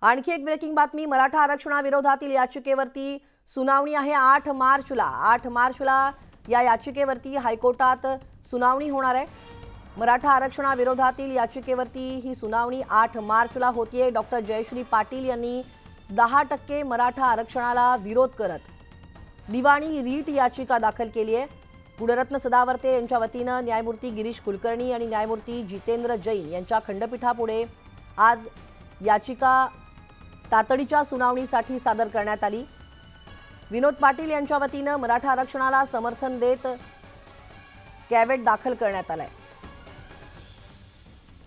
आणखी एक ब्रेकिंग बातमी, मराठा आरक्षणाविरोधातील याचिकेवरती सुनावणी आहे 8 मार्चला। 8 मार्चला या याचिकेवरती हायकोर्टात सुनावणी होणार आहे। मराठा आरक्षणाविरोधातील याचिकेवरती ही सुनावणी 8 मार्चला होतीये। डॉक्टर जयश्री पाटील यांनी 10% मराठा आरक्षणाला विरोध करत दिवाणी रीट याचिका दाखल केली आहे। गुणरत्न सदावर्ते यांच्या वतीने न्यायमूर्ती गिरीश कुलकर्णी आणि न्यायमूर्ती जितेंद्र जैन यांच्या खंडपीठापुढे आज याचिका तातडीच्या सुनावणीसाठी सादर करण्यात आली। विनोद पाटील यांच्या वतीने मराठा आरक्षणाला समर्थन देत कॅव्हेट दाखल करण्यात आलाय।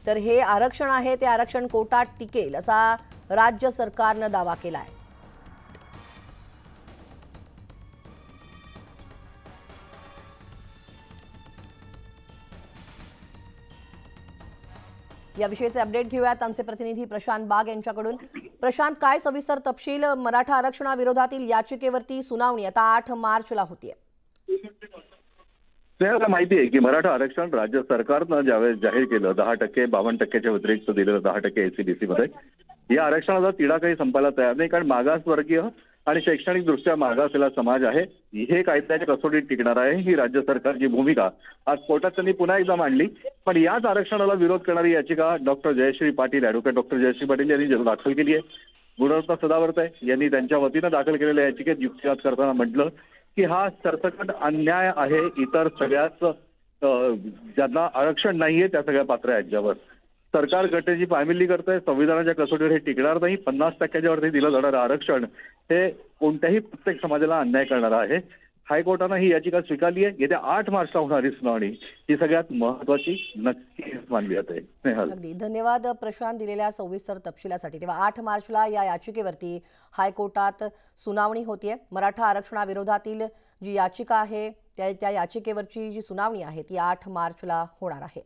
तर हे आरक्षण आहे ते आरक्षण कोर्टात टिकेल असा राज्य सरकारने दावा केलाय। याविषयीचे अपडेट घेऊयात आमचे प्रतिनिधी प्रशांत बाग यांच्याकडून। प्रशांत, काय सविस्तर तपशील? मराठा आरक्षणाविरोधातील याचिकेवरती सुनावणी आता 8 मार्चला होतीये। आपल्याला माहिती आहे की मराठा आरक्षण राज्य सरकारनं ज्यावेळेस जाहीर केलं 10%, 52%च्या व्यतिरिक्त दिलेलं 10% एससीबीसी मध्ये, या आरक्षणाचा तिढा काही संपायला तयार नाही। कारण मागासवर्गीय आणि शैक्षणिक दृष्ट्या मागासलेला समाज आहे, हे कायद्याच्या कसोटीत टिकणार आहे, ही राज्य सरकारची भूमिका आज कोर्टात त्यांनी पुन्हा एकदा मांडली। पण याच आरक्षणाला विरोध करणारी याचिका doctor Jayshree Patil, advocate doctor Jayshree Patil यांनी दाखल केली आहे। गुणरत्न सदावर्ते यांनी त्यांच्या वतीनं दाखल केलेल्या याचिकेत युक्तिवाद करताना म्हटलं की हा सरसकट अन्याय आहे, इतर सगळ्याच ज्यांना आरक्षण नाहीये त्या सगळ्या पात्र आहेत ज्यावर सरकार घटनेची पायमल्ली करतंय। संविधानाच्या कसोटीवर हे टिकणार नाही। 50%च्या वरती दिलं जाणारं आरक्षण हे कोणत्याही प्रत्येक समाजाला अन्याय करणारं आहे। हायकोर्टानं ही याचिका स्वीकारली आहे। येत्या 8 मार्चला होणारी सुनावणी ही सगळ्यात महत्त्वाची नक्कीच मानली जाते। अगदी धन्यवाद प्रशांत दिलेल्या सविस्तर तपशिलासाठी। तेव्हा 8 मार्चला या याचिकेवरती हायकोर्टात सुनावणी होतीये। मराठा आरक्षणाविरोधातील जी याचिका आहे त्या याचिकेवरची जी सुनावणी आहे ती 8 मार्चला होणार आहे।